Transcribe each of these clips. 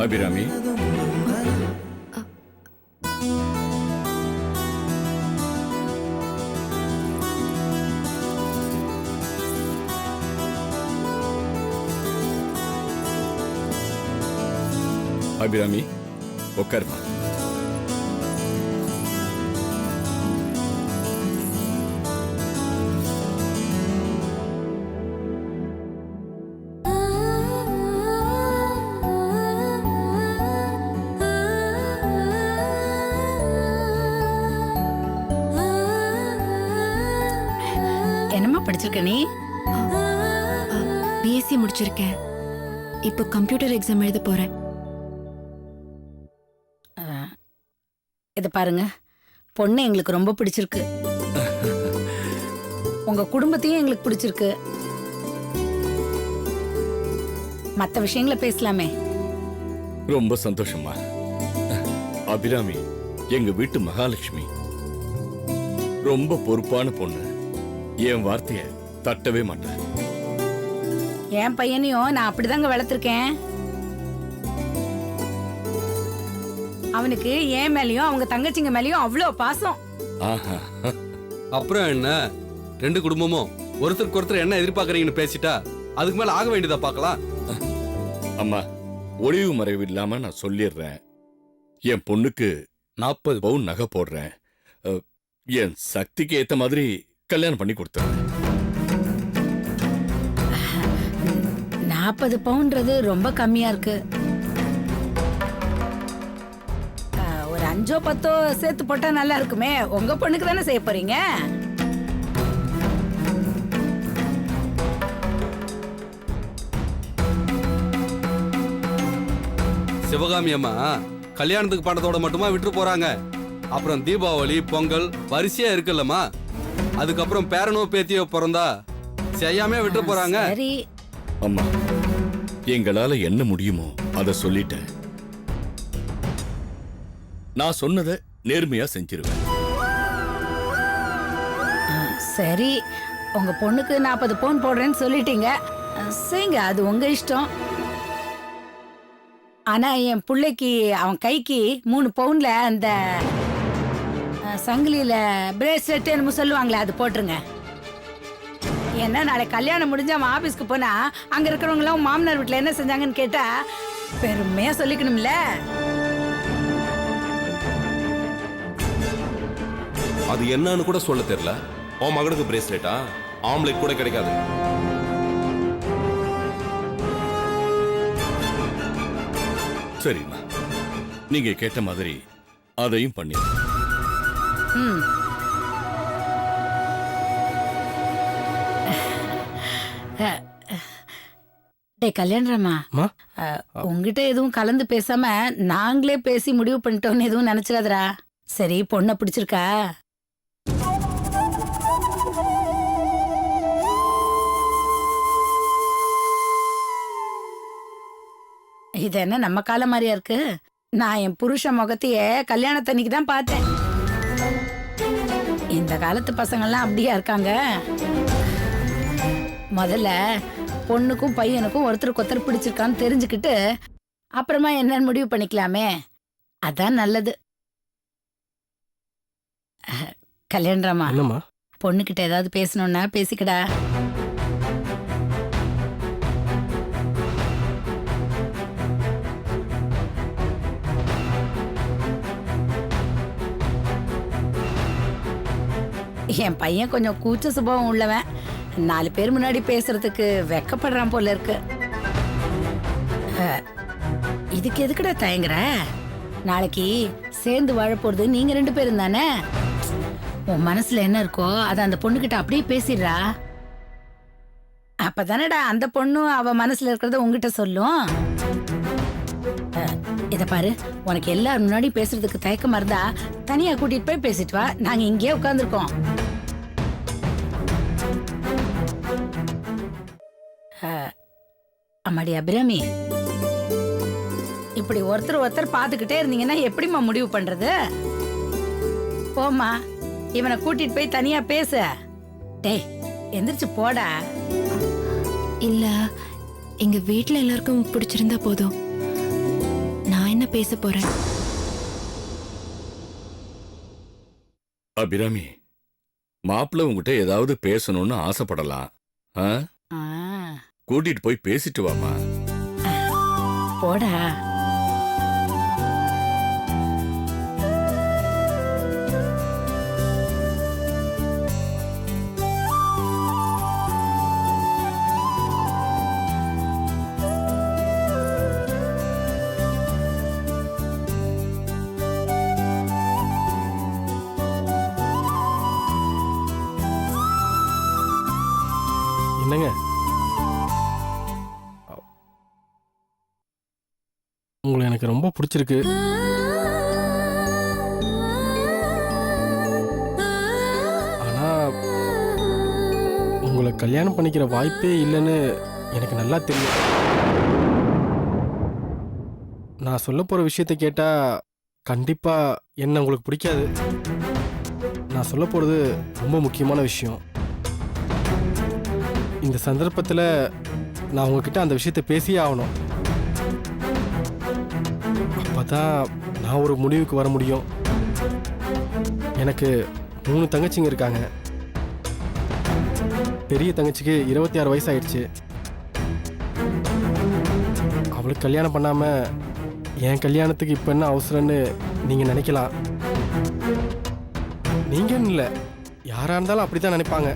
அபிராமி, அபிராமி உட்காருமா. என்னம்மா படிச்சிருக்க நீ? பிஎஸ்சி முடிச்சிருக்கேன். இப்போ கம்ப்யூட்டர் எக்ஸாம் எழுத போறேன். இத பாருங்க, பொண்ணு எங்களுக்கு ரொம்ப பிடிச்சிருக்கு. உங்க குடும்பத்தையும் எங்களுக்கு பிடிச்சிருக்கு. மத்த விஷயங்களை பேசலாமே. ரொம்ப சந்தோஷமா. அபிராமி எங்க வீட்டு மகாலட்சுமி, ரொம்ப பொறுப்பான பொண்ணு. என் வார்த்தைய தட்டவே மாட்டேன். என் பையனையும் நான் அப்படிதாங்க வளர்த்திருக்கேன். அவனுக்கு என் மேலயும் அவங்க தங்கச்சிங்க மேலயும் அவ்வளவு பாசம். ஆஹா. அப்புறம் என்ன, ரெண்டு குடும்பமும் ஒருத்தருக்கு ஒருத்தர் என்ன எதிர்பார்க்கறீங்கன்னு பேசிட்டா அதுக்கு மேல ஆக வேண்டியதா பார்க்கலாம். அம்மா, ஒளிவு மறைவு இல்லாம நான் சொல்லிடுறேன். என் பொண்ணுக்கு 40 பவுன் நகை போடுறேன். என் சக்திக்கு ஏத்த மாதிரி கல்யாணம் பண்ணி கொடுத்துறேன். 40 பவுன்றது ரொம்ப கம்மியா இருக்கு. ஒரு 5 10 சேர்த்து போட்டா நல்லா இருக்குமே. உங்க பொண்ணுக்கு தானே செய்ய போறீங்க. சிவகாமி அம்மா கல்யாணத்துக்கு பணத்தோட மட்டுமா விட்டு போறாங்க. அப்புறம் தீபாவளி, பொங்கல் வரிசையா இருக்குல்லம்மா. அதுக்கப்புறம் பேரனோ பேத்தியோ பிறந்தா செய்யாமே விட்டு போறாங்க. சரி அம்மா, எங்களால என்ன முடியுமோ அத சொல்லிட்டேன். நான் சொன்னதை நேர்மையா செஞ்சிருவேன். சரி, உங்க பொண்ணுக்கு 40 பவுன் போடுறேன்னு சொல்லிட்டீங்க. செய்யுங்க, அது உங்க இஷ்டம். ஆனா என் பிள்ளைக்கு அவன் கைக்கு 3 பவுன்ல அந்த சங்கிலியில பிரேஸ்லெட் என்னமோ சொல்லுவாங்களே அது போட்டுருங்க. ஏன்னா நாளை கல்யாணம் முடிஞ்சு அவன் ஆபீஸ்க்கு போனா அங்க இருக்கிறவங்க எல்லாம் மாமனார் வீட்டுல என்ன செஞ்சாங்கன்னு கேட்டா பெருமையா சொல்லிக்கணும்ல. அது என்னன்னு கூட சொல்ல தெரியல. உன் மகனுக்கு பிரேஸ்லெட்டா? ஆம்லெட் கூட கிடைக்காது. சரிம்மா, நீங்க கேட்ட மாதிரி அதையும் பண்ணிடு. ம். டேய் கல்யாணராமா, அம்மா? உங்ககிட்ட எதுவும் கலந்து பேசாம நாங்களே பேசி முடிவு பண்ணிட்டோம்னு எதுவும் நினைச்சிடாதடா. சரி, பொண்ணை பிடிச்சிருக்கா? இது என்ன நம்ம காலம் மாதிரியா இருக்கு? நான் என் புருஷ முகத்தைய கல்யாணத்தன்னைக்கு தான் பார்த்தேன். இந்த காலத்து பசங்கள்லாம் அப்படியா இருக்காங்க? முதல்ல பொண்ணுக்கும் பையனுக்கும் ஒருத்தருக்கு ஒருத்தர் பிடிச்சிருக்கான்னு தெரிஞ்சுக்கிட்டு அப்புறமா என்னன்னு முடிவு பண்ணிக்கலாமே. அதான் நல்லது. கல்யாணராமா, என்னம்மா? பொண்ணுகிட்ட ஏதாவது பேசணும்னா பேசிக்கடா. என் பையன் கொஞ்சம் கூச்ச சுபாவம் உள்ளவன். 4 பேர் முன்னாடி பேசுறதுக்கு வெக்கப்படுறான் போல இருக்கு. இதுக்கு எதுக்குடா தயங்குற? நாளைக்கு சேர்ந்து வாழ போறது நீங்க 2 பேரும் தானே. உன் மனசுல என்ன இருக்கோ அதை அந்த பொண்ணுகிட்ட அப்படியே பேசிடுறா. அப்பதானடா அந்த பொண்ணும் அவ மனசுல இருக்கிறத உங்ககிட்ட சொல்லும். இத பாரு, உனக்கு எல்லாரும் முன்னாடி பேசுறதுக்கு தயக்கமா இருந்தா தனியா கூட்டிட்டு போய் பேசிட்டு வா. நாங்க இங்கேயே உட்கார்ந்துருக்கோம். அம்மாடி அபிராமி, இப்படி ஒருத்தர் ஒருத்தர் பாத்துக்கிட்டே இருந்தீங்கன்னா எப்படிம்மா முடிவு பண்றது? போம்மா, இவனை கூட்டிட்டு போய் தனியா பேச. டேய் எந்திரிச்சு போடா. இல்ல, எங்க வீட்ல எல்லாருக்கும் பிடிச்சிருந்தா போதும். நான் என்ன பேச போறேன்? அபிராமி, மாப்பிள்ள உங்ககிட்ட ஏதாவது பேசணும்னு ஆசைப்படலாம். ஆ? ஆ, கூட்டிட்டு போய் பேசிட்டு வாமா. போடா. என்னங்க, உங்களை எனக்கு ரொம்ப பிடிச்சிருக்கு. ஆனா உங்களை கல்யாணம் பண்ணிக்கிற வாய்ப்பே இல்லைன்னு எனக்கு நல்லா தெரியும். நான் சொல்ல போற விஷயத்தை கேட்டா கண்டிப்பா என்ன உங்களுக்கு பிடிக்காது. நான் சொல்ல போறது ரொம்ப முக்கியமான விஷயம். இந்த சந்தர்ப்பத்தில் நான் உங்ககிட்ட அந்த விஷயத்தை பேசியே ஆகணும். அப்பதான் நான் ஒரு முடிவுக்கு வர முடியும். எனக்கு 3 தங்கச்சிங்க இருக்காங்க. பெரிய தங்கச்சிக்கு 26 வயசு ஆயிடுச்சு. அவளுக்கு கல்யாணம் பண்ணாம என் கல்யாணத்துக்கு இப்போ என்ன அவசரம்னு நீங்க நினைக்கலாம். நீங்கன்னு இல்லை, யாரா இருந்தாலும் அப்படித்தான் நினைப்பாங்க.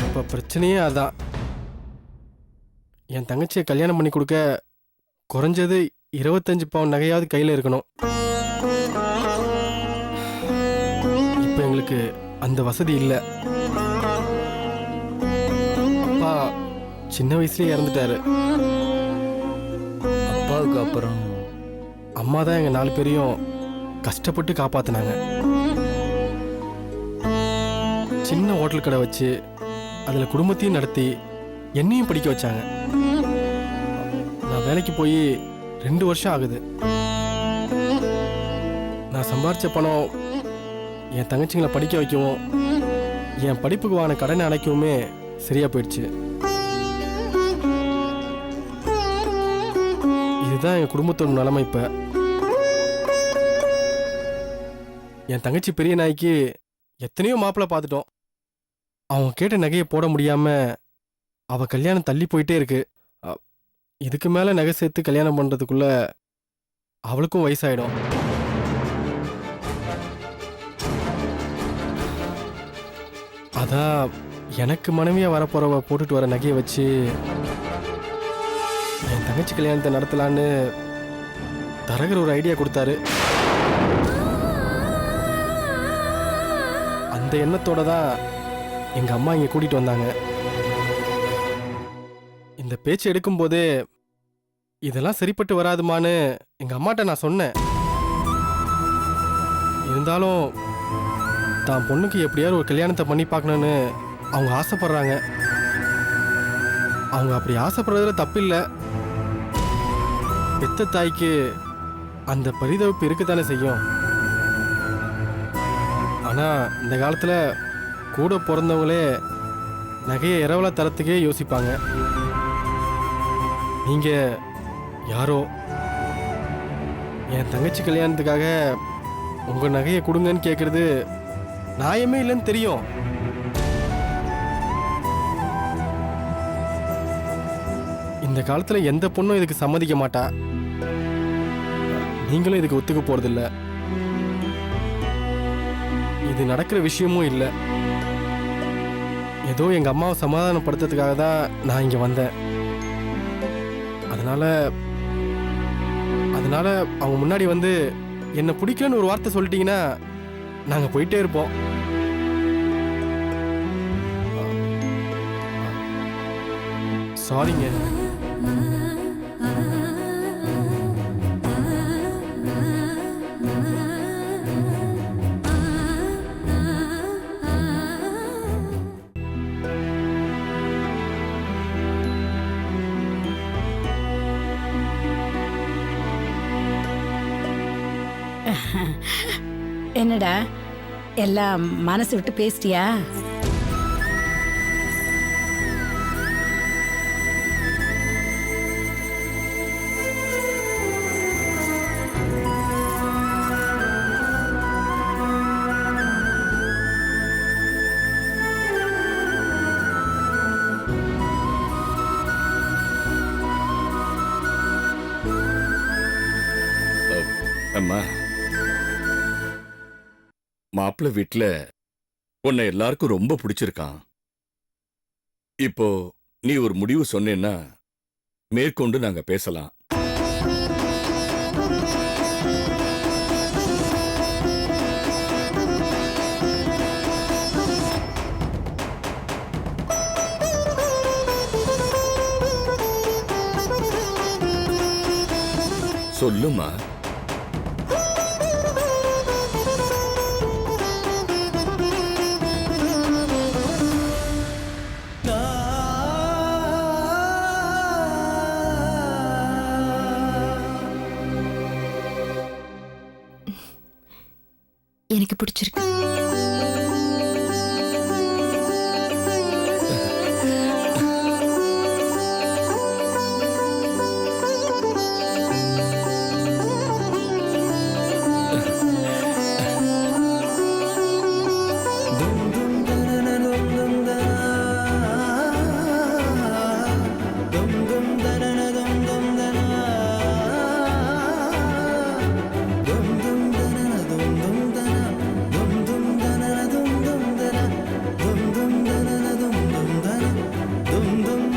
இப்போ பிரச்சனையே அதான். என் தங்கச்சியை கல்யாணம் பண்ணி கொடுக்க குறைஞ்சது 25 பவுன் நகையாவது கையில் இருக்கணும். இப்போ எங்களுக்கு அந்த வசதி இல்லை. அப்பா சின்ன வயசுலயே இறந்துட்டாரு. அப்பாவுக்கு அப்புறம் அம்மா தான் எங்கள் 4 பேரையும் கஷ்டப்பட்டு காப்பாற்றினாங்க. சின்ன ஹோட்டல் கடை வச்சு அதில் குடும்பத்தையும் நடத்தி என்னையும் படிக்க வச்சாங்க. நான் வேலைக்கு போய் 2 வருஷம் ஆகுது. நான் சம்பாரிச்ச பணம் என் தங்கச்சிங்களை படிக்க வைக்கவும் என் படிப்புக்கு வாங்கின கடனை அடைக்கவுமே சரியா போயிடுச்சு. இதுதான் என் குடும்பத்தோட நிலைமை. இப்போ என் தங்கச்சி பெரிய நாய்க்கு எத்தனையோ மாப்பிள்ளை பார்த்துட்டோம். அவங்க கேட்ட நகையை போட முடியாம அவ கல்யாணம் தள்ளி போயிட்டே இருக்கு. இதுக்கு மேல நகை சேர்த்து கல்யாணம் பண்றதுக்குள்ள அவளுக்கும் வயசாயிடும். அதான் எனக்கு மனைவியா வரப்போறவ போட்டுட்டு வர நகையை வச்சு என் தங்கச்சி கல்யாணத்தை நடத்தலான்னு தரகர் ஒரு ஐடியா கொடுத்தாரு. அந்த எண்ணத்தோட தான் எங்க அம்மா இங்க கூட்டிட்டு வந்தாங்க. இந்த பேச்சு எடுக்கும்போதே இதெல்லாம் சரிப்பட்டு வராதுமான்னு எங்க அம்மாட்ட நான் சொன்னேன். இருந்தாலும் தான் பொண்ணுக்கு எப்படியாவது ஒரு கல்யாணத்தை பண்ணி பார்க்கணுன்னு அவங்க ஆசைப்படுறாங்க. அவங்க அப்படி ஆசைப்படுறதுல தப்பில்லை. பெத்த தாய்க்கு அந்த பரிதவிப்பு இருக்குத்தானே செய்யும். ஆனால் இந்த காலத்தில் கூட பிறந்தவங்களே நகையை இரவலா தரத்துக்கே யோசிப்பாங்க. நீங்கள் யாரோ என் தங்கச்சி கல்யாணத்துக்காக உங்கள் நகையை கொடுங்கன்னு கேட்குறது நியாயமே இல்லைன்னு தெரியும். இந்த காலத்தில் எந்த பொண்ணும் இதுக்கு சம்மதிக்க மாட்டா. நீங்களும் இதுக்கு ஒத்துக்க போறதில்ல. இது நடக்கிற விஷயமும் இல்லை. ஏதோ எங்க அம்மாவை சமாதானப்படுத்துறதுக்காக தான் நான் இங்க வந்தேன். அதனால அவங்க முன்னாடி வந்து என்னை பிடிக்கலன்னு ஒரு வார்த்தை சொல்லிட்டீங்கன்னா நாங்க போயிட்டே இருப்போம். சாரிங்க. என்னடா எல்லாம் மனசு விட்டு பேசிட்டியா? அம்மா, மாப்பிள்ளை வீட்டுல உன்னை எல்லாருக்கும் ரொம்ப பிடிச்சிருக்கான். இப்போ நீ ஒரு முடிவு சொன்னேன்னா மேற்கொண்டு நாங்க பேசலாம். சொல்லுமா. எனக்கு பிடிச்சிருக்கு.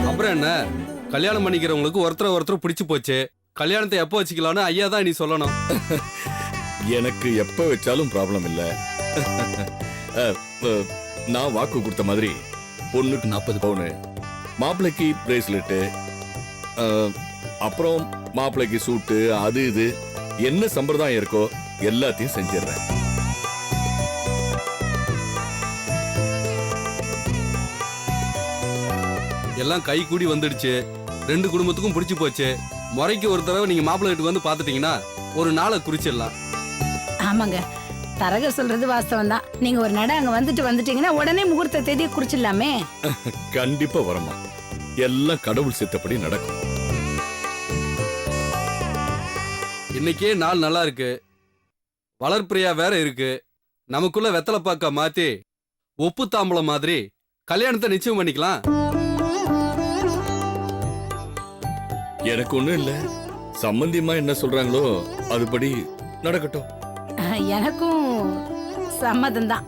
அப்புறம் என்ன, கல்யாணம் பண்ணிக்கிறவங்களுக்கு ஒருத்தர் பிடிச்சு போச்சு. கல்யாணத்தை எப்போ வச்சுக்கலாம்னு ஐயா தான் நீ சொல்லணும். எனக்கு எப்ப வச்சாலும் ப்ராப்ளம் இல்ல. நான் வாக்கு கொடுத்த மாதிரி பொண்ணுக்கு 40 பவுனு, மாப்பிள்ளைக்கு பிரேஸ்லெட்டு, அப்புறம் மாப்பிள்ளைக்கு சூட்டு, அது இது என்ன சம்பிரதாயம் இருக்கோ எல்லாத்தையும் செஞ்சிடறேன். எல்லாம் கை கூடி வந்துடுச்சு. 2 குடும்பத்துக்கும் பிடிச்சு போச்சு. முறைக்கு ஒரு தடவை நீங்க மாப்பிள்ளை வீட்டுக்கு வந்து பாத்துட்டீங்கன்னா ஒரு நாளை குறிச்சிடலாம். ஆமாங்க, தரகர் சொல்றது வாஸ்தவம் தான். நீங்க ஒரு நட அங்க வந்துட்டீங்கன்னா உடனே முகூர்த்த தேதியை குறிச்சிடலாமே. கண்டிப்பா வரமா. எல்லாம் கடவுள் சித்தப்படி நடக்கும். இன்னைக்கே நாள் நல்லா இருக்கு. வளர்ப்பிரியா வேற இருக்கு. நமக்குள்ள வெத்தலை பாக்க மாத்தி ஒப்பு தாம்பளம் மாதிரி கல்யாணத்தை நிச்சயம் பண்ணிக்கலாம். எனக்கு ஒண்ணும் இல்ல. சம்பந்தியமா என்ன சொல்றாங்களோ அதுபடி நடக்கட்டும். எனக்கும் சம்மதம் தான்.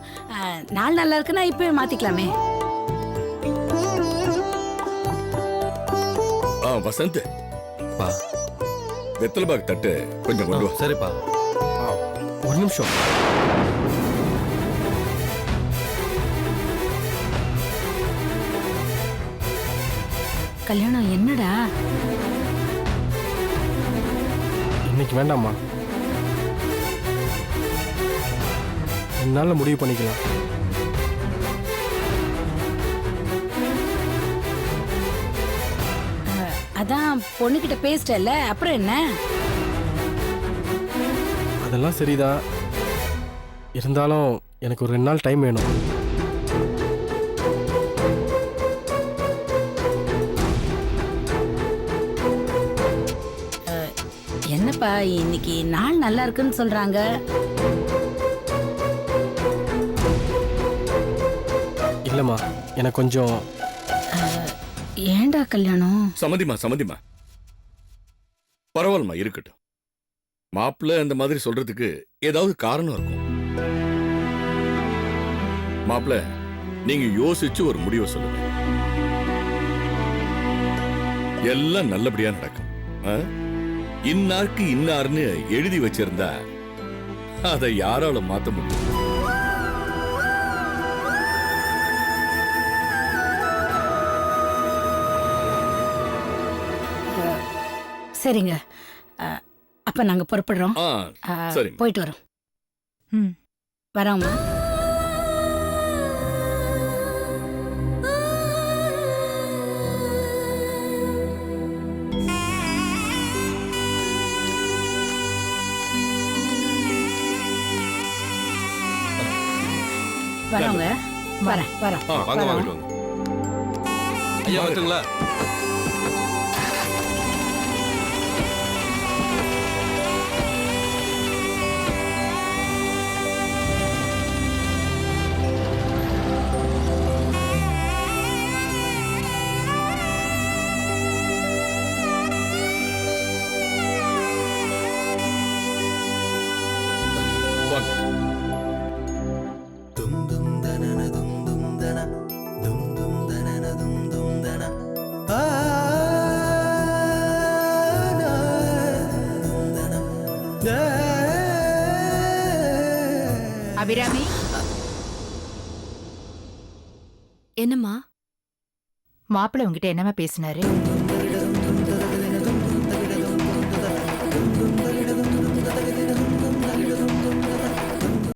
நாள் நல்லா இருக்குன்னா இப்பவே மாத்திக்கலாமே. வசந்த், வெத்தலைபாக்கு தட்டு கொஞ்சம் கொண்டு வா. சரிப்பா. ஒரு நிமிஷம். கல்யாணம் என்னடா? இன்னைக்கு வேண்டாம்மா, 2 நாள்ல முடிவு பண்ணிக்கலாம். அதான் பொண்ணுகிட்ட பேசிட்டல, அப்புறம் என்ன? அதெல்லாம் சரிதான், இருந்தாலும் எனக்கு ஒரு 2 நாள் டைம் வேணும். என்னப்பா இன்னைக்கு நாள் நல்லா இருக்குன்னு சொல்றாங்க. இல்லைம்மா, எனக்கு கொஞ்சம். ஏன்டா கல்யாணம்? சம்மதிமா பரவாயில்லம்மா, இருக்கட்டும். மாப்பிள்ளை அந்த மாதிரி சொல்றதுக்கு ஏதாவது காரணம் இருக்கும். மாப்பிள்ளை, நீங்க யோசிச்சு ஒரு முடிவை சொல்லுங்க. எல்லாம் நல்லபடியா நடக்கும். ஆ? இன்னாருக்கு இன்னார்னு எழுதி வச்சிருந்தா அதை யாரால மாத்த முடியும்? சரிங்க, அப்ப நாங்க புறப்படுறோம். சரி, போயிட்டு வரோம். வரோம்மா. வரோங்க, வரோம். வாங்க வாங்கிட்டு வாங்க. ஐயா வந்துங்களா? அபிராமி, என்னம்மா? மாப்பிள்ளை உங்ககிட்ட என்னமா பேசினாரு?